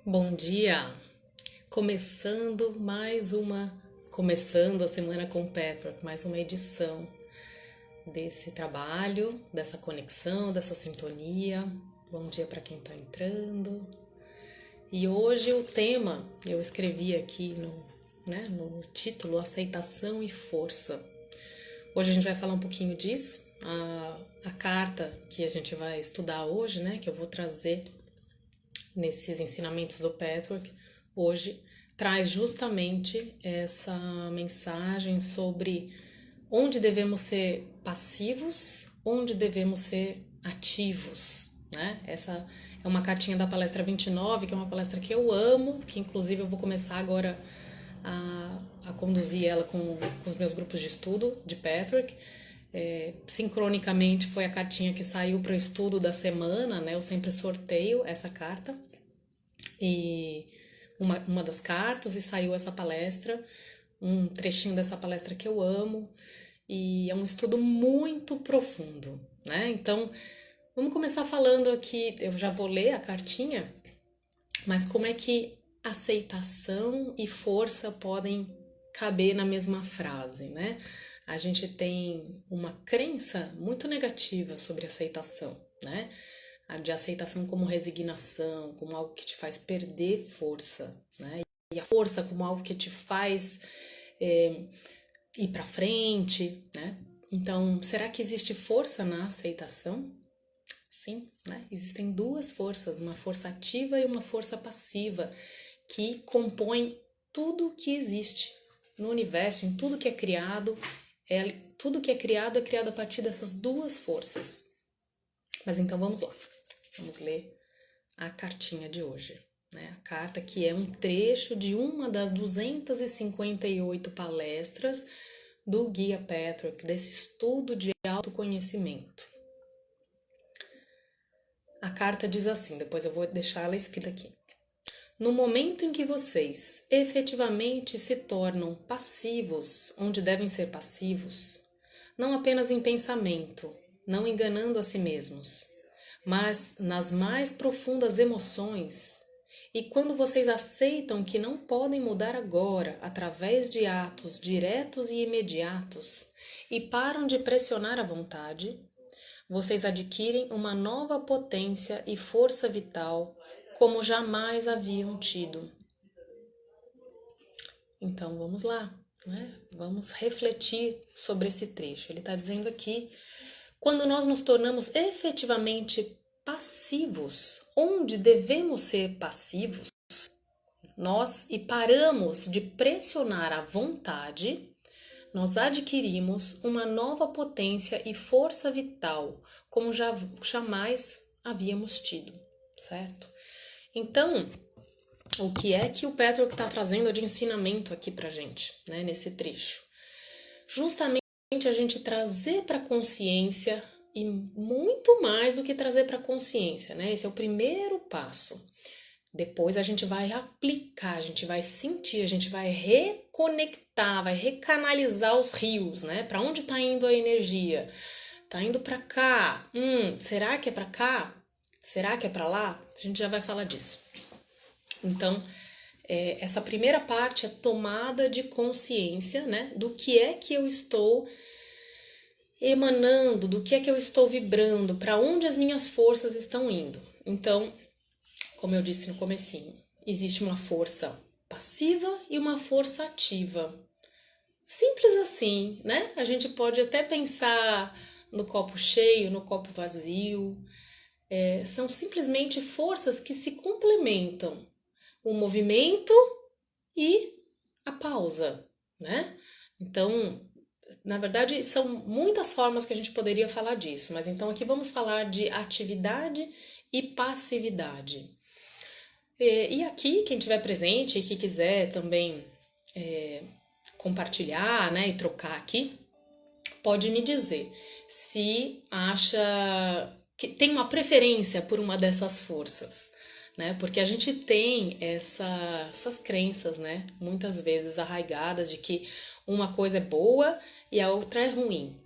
Bom dia! Começando a semana com o Patrick, mais uma edição desse trabalho, dessa conexão, dessa sintonia. Bom dia para quem está entrando. E hoje o tema, eu escrevi aqui no título, aceitação e força. Hoje a gente vai falar um pouquinho disso. A carta que a gente vai estudar hoje, né, que eu vou trazer nesses ensinamentos do Patrick hoje, traz justamente essa mensagem sobre onde devemos ser passivos, onde devemos ser ativos, né? Essa é uma cartinha da palestra 29, que é uma palestra que eu amo, que inclusive eu vou começar agora a conduzir ela com os meus grupos de estudo de Patrick. Sincronicamente foi a cartinha que saiu para o estudo da semana, né? Eu sempre sorteio essa carta e uma das cartas e saiu essa palestra, um trechinho dessa palestra que eu amo e é um estudo muito profundo, né? Então, vamos começar falando aqui, eu já vou ler a cartinha, mas como é que aceitação e força podem caber na mesma frase, né? A gente tem uma crença muito negativa sobre aceitação, né? A de aceitação como resignação, como algo que te faz perder força, né? E a força como algo que te faz ir para frente, né? Então, será que existe força na aceitação? Sim, né? Existem duas forças, uma força ativa e uma força passiva, que compõem tudo que existe no universo, em tudo que é criado. Tudo que é criado a partir dessas duas forças. Mas então vamos lá. Vamos ler a cartinha de hoje, né? A carta que é um trecho de uma das 258 palestras do Guia Patrick, desse estudo de autoconhecimento. A carta diz assim, depois eu vou deixar ela escrita aqui. No momento em que vocês efetivamente se tornam passivos, onde devem ser passivos, não apenas em pensamento, não enganando a si mesmos, mas nas mais profundas emoções, e quando vocês aceitam que não podem mudar agora através de atos diretos e imediatos e param de pressionar a vontade, vocês adquirem uma nova potência e força vital como jamais haviam tido. Então vamos lá, né? Vamos refletir sobre esse trecho. Ele está dizendo aqui, quando nós nos tornamos efetivamente passivos, onde devemos ser passivos, e paramos de pressionar a vontade, nós adquirimos uma nova potência e força vital, como jamais havíamos tido, certo? Então, o que é que o Patrick está trazendo de ensinamento aqui pra gente, né, nesse trecho? Justamente a gente trazer para consciência, e muito mais do que trazer para consciência, né? Esse é o primeiro passo. Depois a gente vai aplicar, a gente vai sentir, a gente vai reconectar, vai recanalizar os rios, né? Para onde está indo a energia? Tá indo para cá. Será que é para cá? Será que é para lá? A gente já vai falar disso. Então, essa primeira parte é tomada de consciência, né? Do que é que eu estou emanando, do que é que eu estou vibrando, para onde as minhas forças estão indo. Então, como eu disse no comecinho, existe uma força passiva e uma força ativa. Simples assim, né? A gente pode até pensar no copo cheio, no copo vazio. São simplesmente forças que se complementam. O movimento e a pausa, né? Então, na verdade, são muitas formas que a gente poderia falar disso, mas então aqui vamos falar de atividade e passividade. E aqui, quem estiver presente e que quiser também compartilhar, né, e trocar aqui, pode me dizer se acha que tem uma preferência por uma dessas forças, né? Porque a gente tem essas crenças, né? Muitas vezes arraigadas de que uma coisa é boa e a outra é ruim.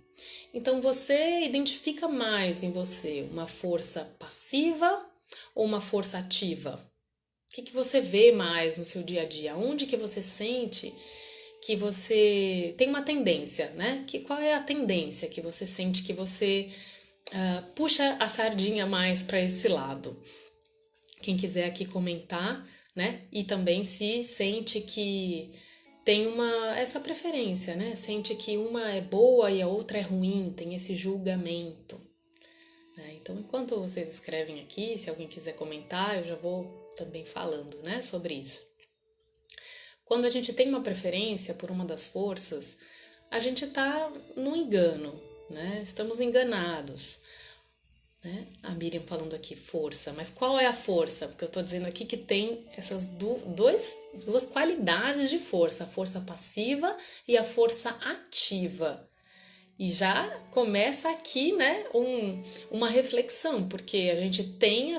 Então você identifica mais em você uma força passiva ou uma força ativa? que você vê mais no seu dia a dia? Onde que você sente que você tem uma tendência, né? Qual é a tendência que você sente que você puxa a sardinha mais para esse lado? Quem quiser aqui comentar, né? E também se sente que tem essa preferência, né? Sente que uma é boa e a outra é ruim, tem esse julgamento, né? Então, enquanto vocês escrevem aqui, se alguém quiser comentar, eu já vou também falando, né, sobre isso. Quando a gente tem uma preferência por uma das forças, a gente está no engano, né? Estamos enganados, né? A Miriam falando aqui força, mas qual é a força? Porque eu estou dizendo aqui que tem essas duas qualidades de força, a força passiva e a força ativa. E já começa aqui, né, uma reflexão, porque a gente tem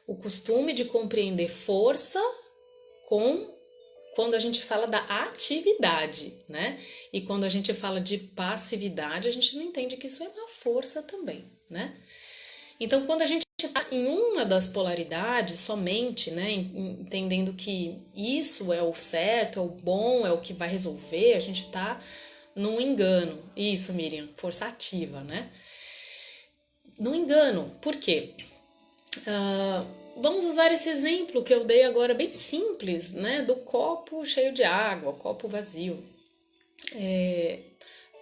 o costume de compreender força quando a gente fala da atividade, né? E quando a gente fala de passividade, a gente não entende que isso é uma força também, né? Então, quando a gente está em uma das polaridades somente, né, entendendo que isso é o certo, é o bom, é o que vai resolver, a gente está num engano. Isso, Miriam, força ativa, né? Num engano. Por quê? Vamos usar esse exemplo que eu dei agora, bem simples, né, do copo cheio de água, copo vazio.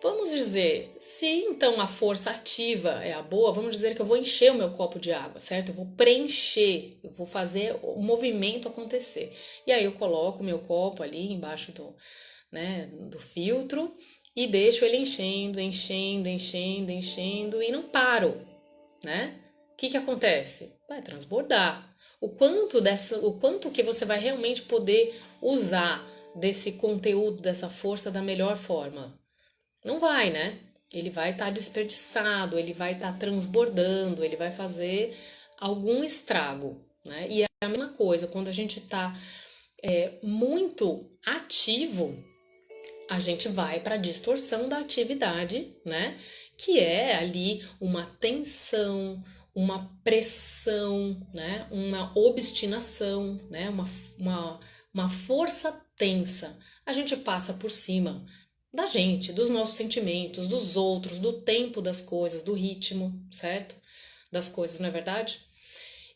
Vamos dizer, se então a força ativa é a boa, vamos dizer que eu vou encher o meu copo de água, certo? Eu vou preencher, eu vou fazer o movimento acontecer. E aí eu coloco o meu copo ali embaixo do filtro e deixo ele enchendo, enchendo, enchendo, enchendo e não paro, né? O que acontece? Vai transbordar. O quanto que você vai realmente poder usar desse conteúdo, dessa força da melhor forma? Não vai, né? Ele vai estar desperdiçado, ele vai estar transbordando, ele vai fazer algum estrago, né? E é a mesma coisa, quando a gente está muito ativo, a gente vai para a distorção da atividade, né? Que é ali uma tensão, uma pressão, né? Uma obstinação, né? Uma força tensa. A gente passa por cima da gente, dos nossos sentimentos, dos outros, do tempo das coisas, do ritmo, certo? Das coisas, não é verdade?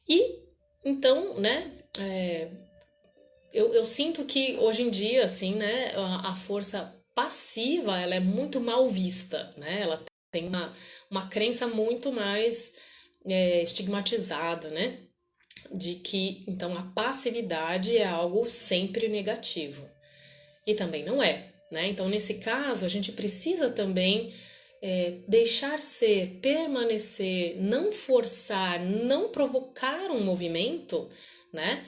E então, né? Eu sinto que hoje em dia, assim, né? A força passiva, ela é muito mal vista, né? Ela tem uma crença muito mais estigmatizada, né? De que, então, a passividade é algo sempre negativo. E também não é, né? Então, nesse caso, a gente precisa também deixar ser, permanecer, não forçar, não provocar um movimento, né?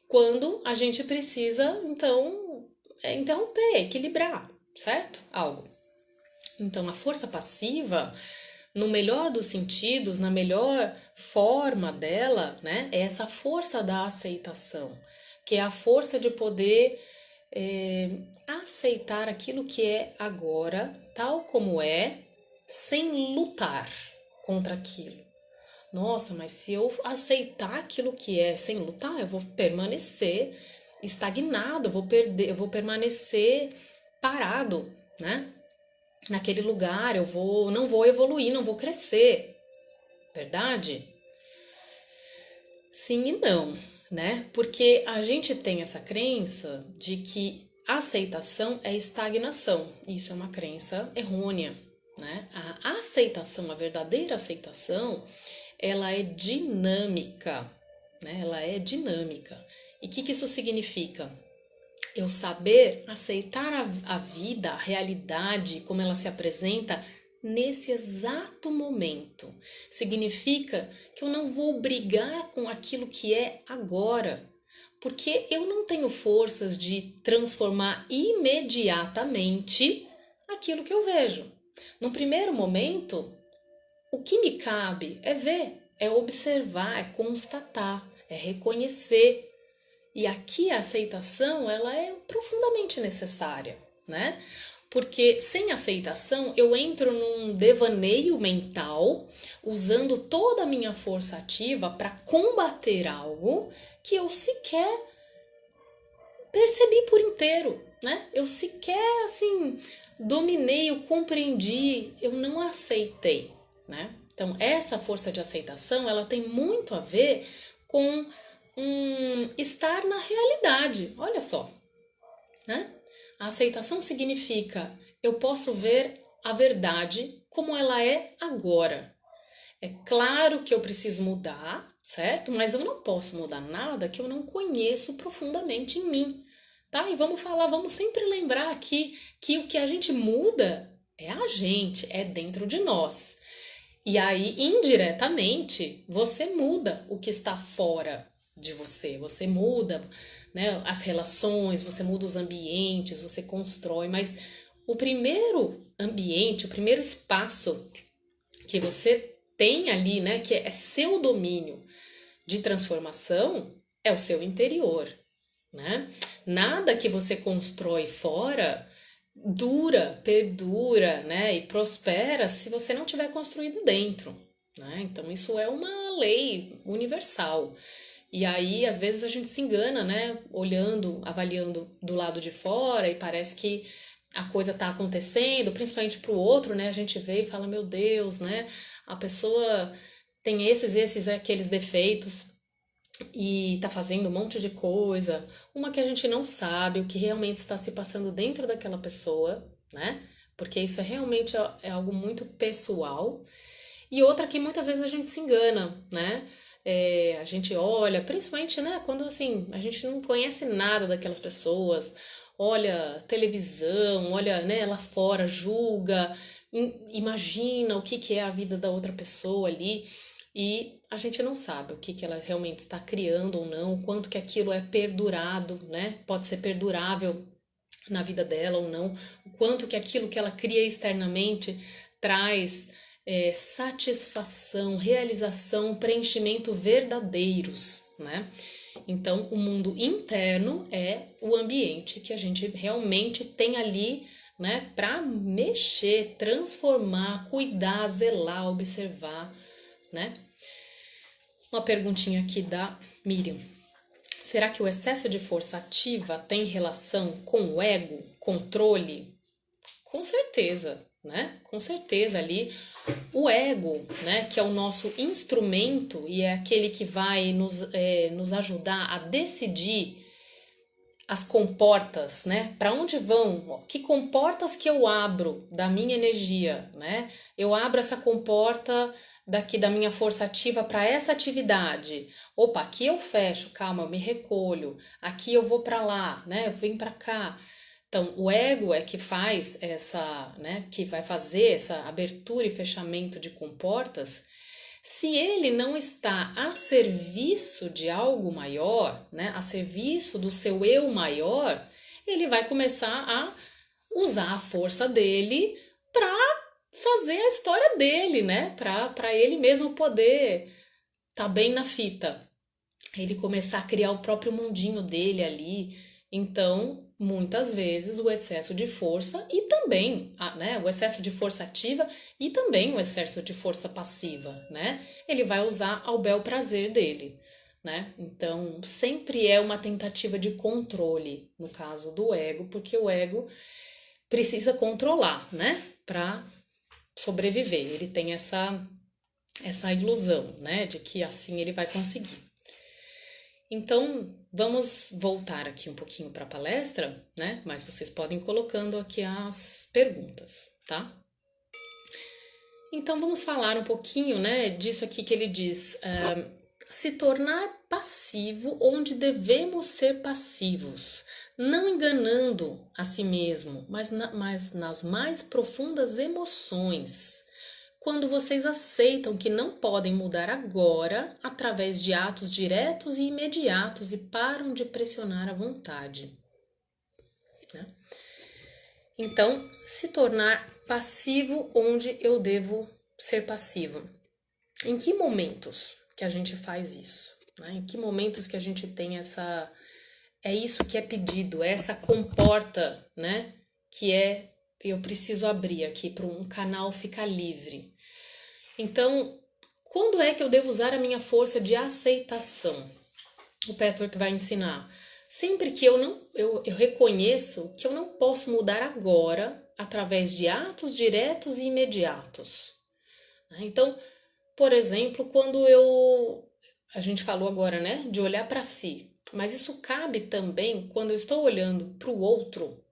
Quando a gente precisa, então, interromper, equilibrar, certo? Algo. Então, a força passiva, no melhor dos sentidos, na melhor forma dela, né? É essa força da aceitação, que é a força de poder aceitar aquilo que é agora, tal como é, sem lutar contra aquilo. Nossa, mas se eu aceitar aquilo que é sem lutar, eu vou permanecer estagnado, eu vou permanecer parado, né? Naquele lugar, não vou evoluir, não vou crescer. Verdade? Sim e não, né? Porque a gente tem essa crença de que aceitação é estagnação. Isso é uma crença errônea, né? A aceitação, a verdadeira aceitação, ela é dinâmica, né? Ela é dinâmica. E o que isso significa? Eu saber aceitar a vida, a realidade, como ela se apresenta nesse exato momento. Significa que eu não vou brigar com aquilo que é agora, porque eu não tenho forças de transformar imediatamente aquilo que eu vejo. No primeiro momento, o que me cabe é ver, é observar, é constatar, é reconhecer. E aqui a aceitação, ela é profundamente necessária, né? Porque sem aceitação eu entro num devaneio mental, usando toda a minha força ativa para combater algo que eu sequer percebi por inteiro, né? Eu sequer, assim, dominei, eu compreendi, eu não aceitei, né? Então, essa força de aceitação, ela tem muito a ver com estar na realidade. Olha só, né? A aceitação significa eu posso ver a verdade como ela é agora. É claro que eu preciso mudar, certo? Mas eu não posso mudar nada que eu não conheço profundamente em mim, tá? E vamos sempre lembrar aqui que o que a gente muda é a gente, é dentro de nós. E aí, indiretamente, você muda o que está fora de você. Você muda, né, as relações, você muda os ambientes, você constrói. Mas o primeiro ambiente, o primeiro espaço que você tem ali, né, que é seu domínio de transformação, é o seu interior, né? Nada que você constrói fora dura, perdura, né, e prospera se você não tiver construído dentro, né? Então isso é uma lei universal. E aí, às vezes a gente se engana, né, olhando, avaliando do lado de fora e parece que a coisa tá acontecendo, principalmente pro outro, né? A gente vê e fala, meu Deus, né? A pessoa tem esses, aqueles defeitos e tá fazendo um monte de coisa, uma que a gente não sabe o que realmente está se passando dentro daquela pessoa, né? Porque isso é realmente é algo muito pessoal. E outra que muitas vezes a gente se engana, né? A gente olha, principalmente, né, quando assim, a gente não conhece nada daquelas pessoas, olha televisão, olha, né, lá fora, julga, imagina o que que é a vida da outra pessoa ali. E a gente não sabe o que que ela realmente está criando ou não, o quanto que aquilo é perdurado, né? Pode ser perdurável na vida dela ou não, o quanto que aquilo que ela cria externamente traz satisfação, realização, preenchimento verdadeiros, né? Então, o mundo interno é o ambiente que a gente realmente tem ali, né, para mexer, transformar, cuidar, zelar, observar, né? Uma perguntinha aqui da Miriam. Será que o excesso de força ativa tem relação com o ego, controle? Com certeza, né? Com certeza ali o ego, né, que é o nosso instrumento e é aquele que vai nos ajudar a decidir as comportas, né? Para onde vão? Que comportas que eu abro da minha energia, né? Eu abro essa comporta daqui da minha força ativa para essa atividade. Opa, aqui eu fecho, calma, eu me recolho. Aqui eu vou para lá, né? Eu venho para cá. Então, o ego é que faz essa, né, que vai fazer essa abertura e fechamento de comportas. Se ele não está a serviço de algo maior, né, a serviço do seu eu maior, ele vai começar a usar a força dele para fazer a história dele, né, para ele mesmo poder tá bem na fita. Ele começar a criar o próprio mundinho dele ali. Então, muitas vezes o excesso de força e também, né, o excesso de força ativa e também o excesso de força passiva, né? Ele vai usar ao bel prazer dele, né? Então, sempre é uma tentativa de controle no caso do ego, porque o ego precisa controlar, né, para sobreviver. Ele tem essa ilusão, né, de que assim ele vai conseguir. Então, vamos voltar aqui um pouquinho para a palestra, né? Mas vocês podem ir colocando aqui as perguntas, tá? Então, vamos falar um pouquinho, né, disso aqui que ele diz: se tornar passivo onde devemos ser passivos, não enganando a si mesmo, mas nas mais profundas emoções. Quando vocês aceitam que não podem mudar agora através de atos diretos e imediatos e param de pressionar a vontade, né? Então, se tornar passivo onde eu devo ser passivo. Em que momentos que a gente faz isso, né? Em que momentos que a gente tem essa... É isso que é pedido, é essa comporta, né? Que é... Eu preciso abrir aqui para um canal ficar livre. Então, quando é que eu devo usar a minha força de aceitação? o Patrick vai ensinar? Sempre que eu reconheço que eu não posso mudar agora através de atos diretos e imediatos. Então, por exemplo, a gente falou agora, né, de olhar para si, mas isso cabe também quando eu estou olhando para o outro,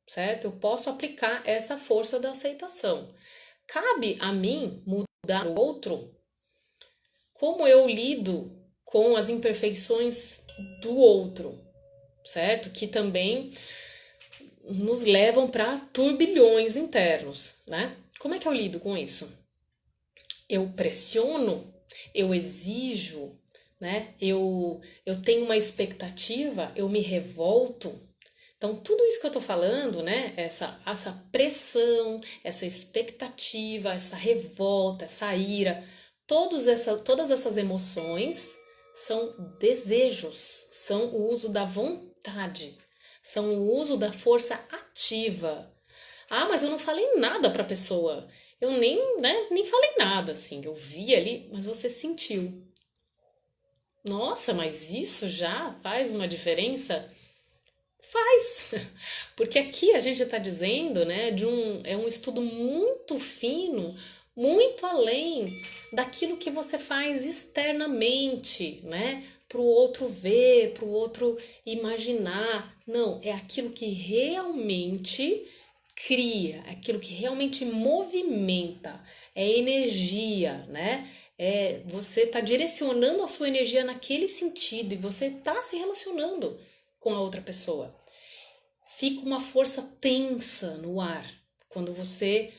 certo? Eu posso aplicar essa força da aceitação. Cabe a mim mudar o outro como eu lido com as imperfeições do outro, certo? Que também nos levam para turbilhões internos, né? Como é que eu lido com isso? Eu pressiono, eu exijo, né? Eu tenho uma expectativa, eu me revolto. Então, tudo isso que eu tô falando, né? Essa pressão, essa expectativa, essa revolta, essa ira, todas essas emoções são desejos, são o uso da vontade, são o uso da força ativa. Ah, mas eu não falei nada para a pessoa. Eu nem falei nada, assim. Eu vi ali, mas você sentiu. Nossa, mas isso já faz uma diferença? Faz! Porque aqui a gente está dizendo, né, é um estudo muito fino, muito além daquilo que você faz externamente, né? Para o outro ver, para o outro imaginar. Não, é aquilo que realmente cria, é aquilo que realmente movimenta, é energia, né? Você está direcionando a sua energia naquele sentido e você está se relacionando com a outra pessoa. Fica uma força tensa no ar quando você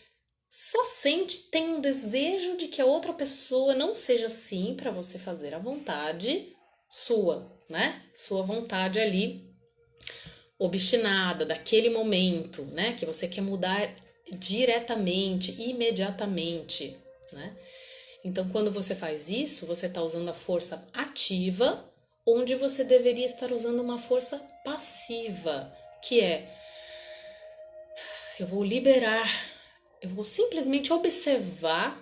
só sente, tem um desejo de que a outra pessoa não seja assim para você fazer a vontade sua, né? Sua vontade ali obstinada daquele momento, né? Que você quer mudar diretamente, imediatamente, né? Então, quando você faz isso, você está usando a força ativa, onde você deveria estar usando uma força passiva, que é eu vou liberar, eu vou simplesmente observar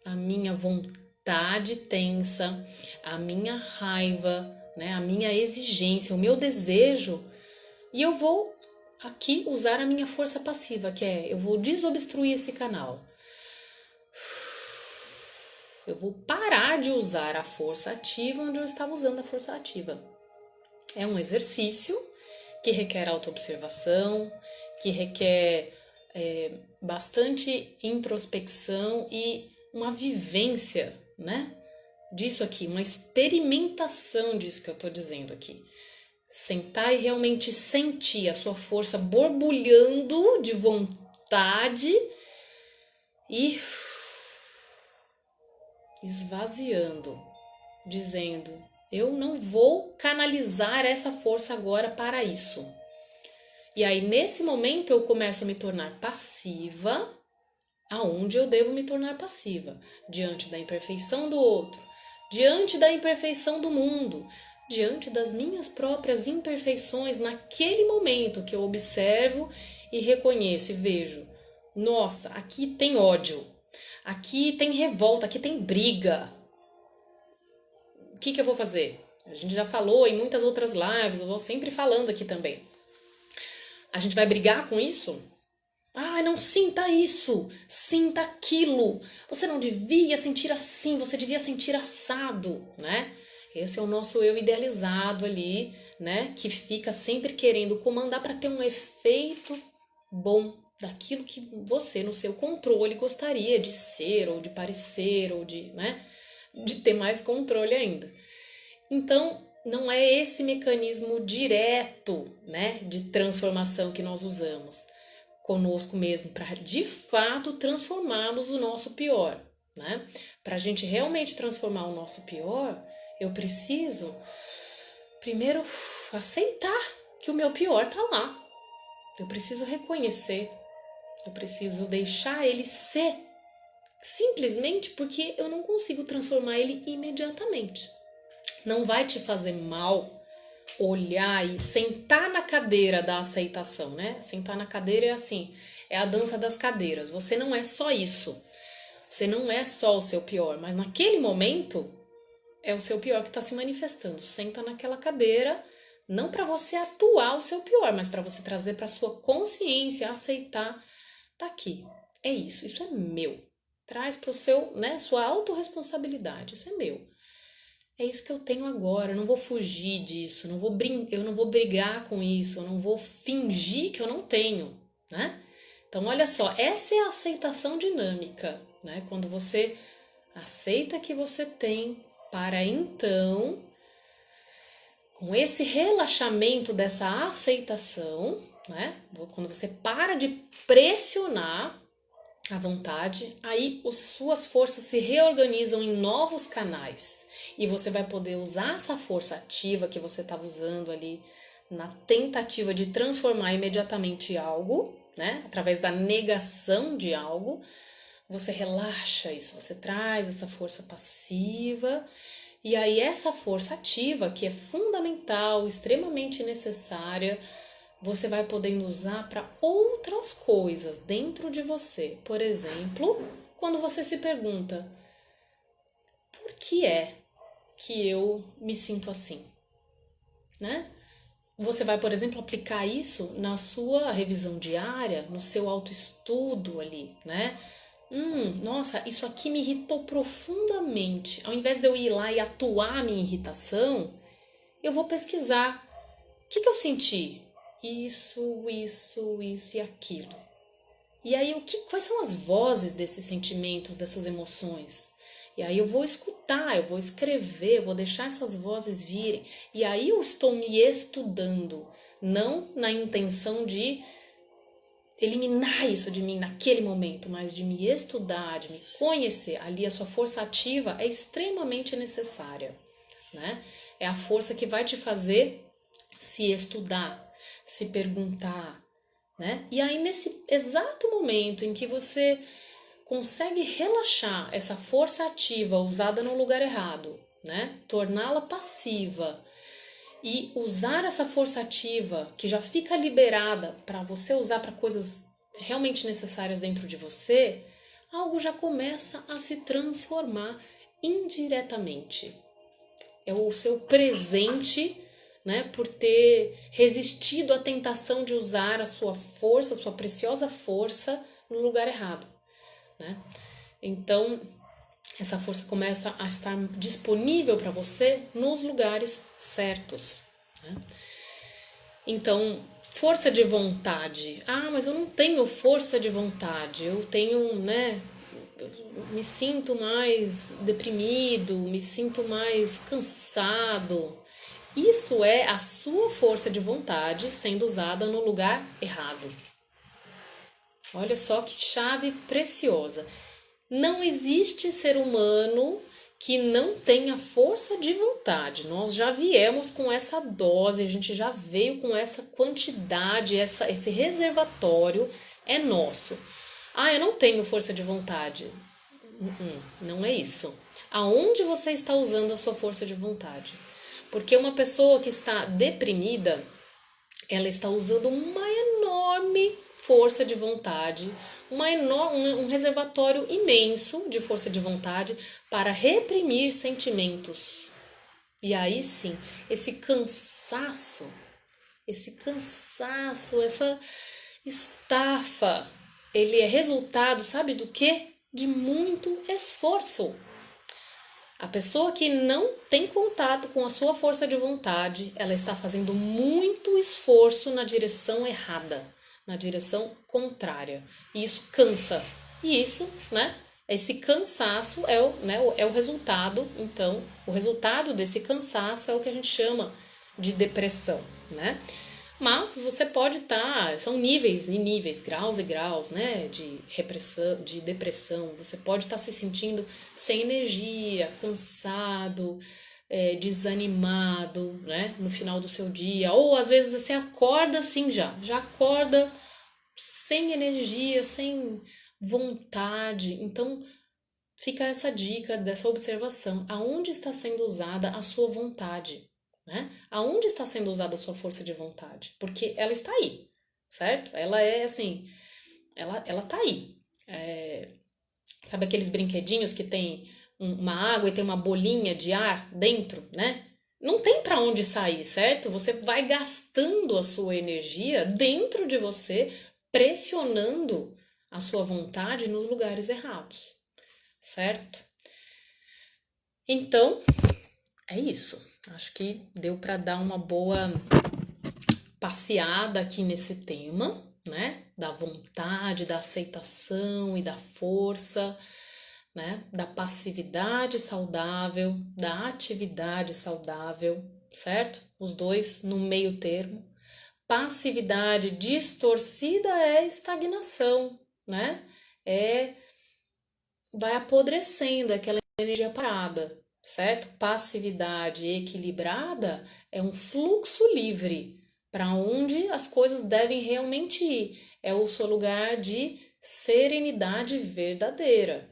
a minha vontade tensa, a minha raiva, né, a minha exigência, o meu desejo, e eu vou aqui usar a minha força passiva, que é eu vou desobstruir esse canal. Eu vou parar de usar a força ativa onde eu estava usando a força ativa. É um exercício que requer autoobservação, que requer bastante introspecção e uma vivência, né? Disso aqui, uma experimentação disso que eu estou dizendo aqui. Sentar e realmente sentir a sua força borbulhando de vontade e esvaziando, dizendo: eu não vou canalizar essa força agora para isso. E aí, nesse momento, eu começo a me tornar passiva, aonde eu devo me tornar passiva? Diante da imperfeição do outro, diante da imperfeição do mundo, diante das minhas próprias imperfeições, naquele momento que eu observo e reconheço e vejo: nossa, aqui tem ódio, aqui tem revolta, aqui tem briga. O que eu vou fazer? A gente já falou em muitas outras lives, eu vou sempre falando aqui também. A gente vai brigar com isso? Ah, não sinta isso, sinta aquilo. Você não devia sentir assim, você devia sentir assado, né? Esse é o nosso eu idealizado ali, né? Que fica sempre querendo comandar para ter um efeito bom daquilo que você, no seu controle, gostaria de ser, ou de parecer, ou de, né? De ter mais controle ainda. Então, não é esse mecanismo direto, né, de transformação que nós usamos conosco mesmo para de fato transformarmos o nosso pior, né? Para a gente realmente transformar o nosso pior, eu preciso primeiro aceitar que o meu pior tá lá. Eu preciso reconhecer, eu preciso deixar ele ser, simplesmente porque eu não consigo transformar ele imediatamente. Não vai te fazer mal olhar e sentar na cadeira da aceitação, né? Sentar na cadeira é assim, é a dança das cadeiras. Você não é só isso. Você não é só o seu pior, mas naquele momento é o seu pior que está se manifestando. Senta naquela cadeira, não para você atuar o seu pior, mas para você trazer para sua consciência, aceitar, tá aqui. É isso é meu. Traz para o seu, né, sua autorresponsabilidade. Isso é meu. É isso que eu tenho agora, eu não vou fugir disso, eu não vou brigar com isso, eu não vou fingir que eu não tenho, né? Então, olha só, essa é a aceitação dinâmica, né? Quando você aceita que você tem, para então, com esse relaxamento dessa aceitação, né? Quando você para de pressionar a vontade, aí as suas forças se reorganizam em novos canais e você vai poder usar essa força ativa que você estava usando ali na tentativa de transformar imediatamente algo, né? Através da negação de algo, você relaxa isso, você traz essa força passiva e aí essa força ativa, que é fundamental, extremamente necessária, você vai podendo usar para outras coisas dentro de você. Por exemplo, quando você se pergunta: por que é que eu me sinto assim? Né? Você vai, por exemplo, aplicar isso na sua revisão diária, no seu autoestudo ali, né? Nossa, isso aqui me irritou profundamente. Ao invés de eu ir lá e atuar a minha irritação, eu vou pesquisar. O que eu senti? Isso e aquilo. E aí, quais são as vozes desses sentimentos, dessas emoções? E aí eu vou escutar, eu vou escrever, eu vou deixar essas vozes virem. E aí eu estou me estudando, não na intenção de eliminar isso de mim naquele momento, mas de me estudar, de me conhecer. Ali a sua força ativa é extremamente necessária, né? É a força que vai te fazer se estudar, se perguntar, né? E aí nesse exato momento em que você consegue relaxar essa força ativa usada no lugar errado, né? Torná-la passiva e usar essa força ativa que já fica liberada para você usar para coisas realmente necessárias dentro de você, algo já começa a se transformar indiretamente. É o seu presente, né, por ter resistido à tentação de usar a sua força, a sua preciosa força no lugar errado, né? Então, essa força começa a estar disponível para você nos lugares certos, né? Então, força de vontade. Ah, mas eu não tenho força de vontade. Eu tenho, né? Eu me sinto mais deprimido, me sinto mais cansado. Isso é a sua força de vontade sendo usada no lugar errado. Olha só que chave preciosa. Não existe ser humano que não tenha força de vontade. Nós já viemos com essa dose, a gente já veio com essa quantidade, esse reservatório é nosso. Ah, eu não tenho força de vontade. Não é isso. Aonde você está usando a sua força de vontade? Porque uma pessoa que está deprimida, ela está usando uma enorme força de vontade, um reservatório imenso de força de vontade para reprimir sentimentos. E aí sim, esse cansaço, essa estafa, ele é resultado, sabe do quê? De muito esforço. A pessoa que não tem contato com a sua força de vontade, ela está fazendo muito esforço na direção errada, na direção contrária. E isso cansa. E isso, né? Esse cansaço é o resultado, então, o resultado desse cansaço é o que a gente chama de depressão, né? Mas você pode estar, são níveis e níveis, graus e graus, né, de repressão, de depressão. Você pode estar se sentindo sem energia, cansado, desanimado, né, no final do seu dia. Ou às vezes você acorda assim já acorda sem energia, sem vontade. Então fica essa dica dessa observação. Aonde está sendo usada a sua vontade? Né? Aonde está sendo usada a sua força de vontade? Porque ela está aí, certo? Ela é assim, ela tá aí. Sabe aqueles brinquedinhos que tem uma água e tem uma bolinha de ar dentro, né? Não tem para onde sair, certo? Você vai gastando a sua energia dentro de você, pressionando a sua vontade nos lugares errados, certo? Então, é isso. Acho que deu para dar uma boa passeada aqui nesse tema, né? Da vontade, da aceitação e da força, né? Da passividade saudável, da atividade saudável, certo? Os dois no meio termo. Passividade distorcida é estagnação, né? Vai apodrecendo, é aquela energia parada, certo? Passividade equilibrada é um fluxo livre para onde as coisas devem realmente ir. É o seu lugar de serenidade verdadeira.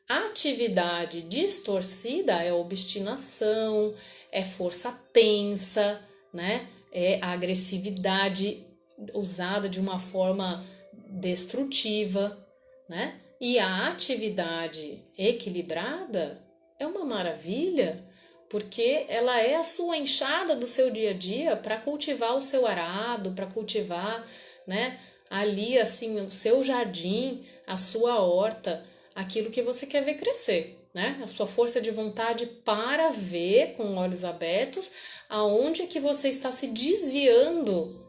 Atividade distorcida é obstinação, é força tensa, né? É a agressividade usada de uma forma destrutiva, né? E a atividade equilibrada é uma maravilha, porque ela é a sua enxada do seu dia a dia para cultivar o seu arado, para cultivar, né, ali assim o seu jardim, a sua horta, aquilo que você quer ver crescer, né? A sua força de vontade para ver com olhos abertos aonde é que você está se desviando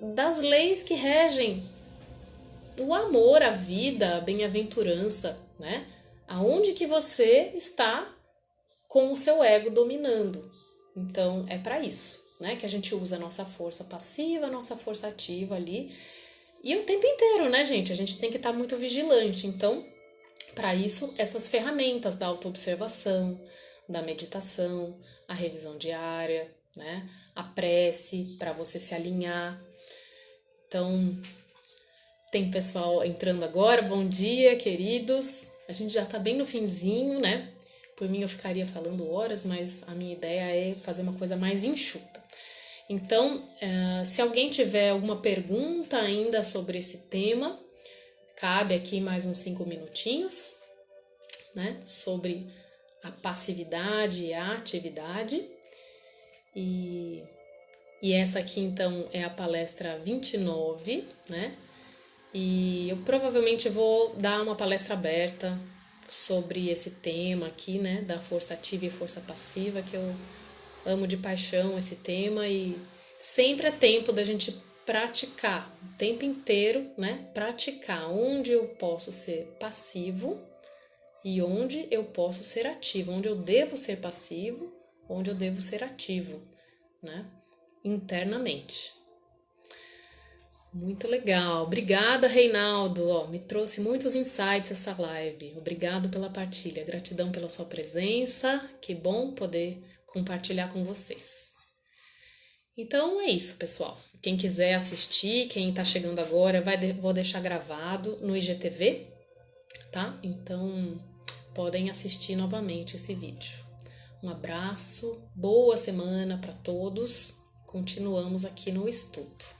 das leis que regem o amor, a vida, a bem-aventurança, né? Aonde que você está com o seu ego dominando. Então, é para isso, né? Que a gente usa a nossa força passiva, a nossa força ativa ali. E o tempo inteiro, né, gente? A gente tem que estar muito vigilante. Então, para isso, essas ferramentas da autoobservação, da meditação, a revisão diária, né? A prece para você se alinhar. Então, tem pessoal entrando agora. Bom dia, queridos. A gente já tá bem no finzinho, né? Por mim eu ficaria falando horas, mas a minha ideia é fazer uma coisa mais enxuta. Então, se alguém tiver alguma pergunta ainda sobre esse tema, cabe aqui mais uns 5 minutinhos, né? Sobre a passividade e a atividade. E essa aqui, então, é a palestra 29, né? E eu provavelmente vou dar uma palestra aberta sobre esse tema aqui, né? Da força ativa e força passiva, que eu amo de paixão esse tema e sempre é tempo da gente praticar o tempo inteiro, né? Praticar onde eu posso ser passivo e onde eu posso ser ativo, onde eu devo ser passivo, onde eu devo ser ativo, né? Internamente. Muito legal. Obrigada, Reinaldo. Ó, me trouxe muitos insights essa live. Obrigado pela partilha. Gratidão pela sua presença. Que bom poder compartilhar com vocês. Então é isso, pessoal. Quem quiser assistir, quem está chegando agora, vou deixar gravado no IGTV, tá? Então podem assistir novamente esse vídeo. Um abraço, boa semana para todos. Continuamos aqui no estudo.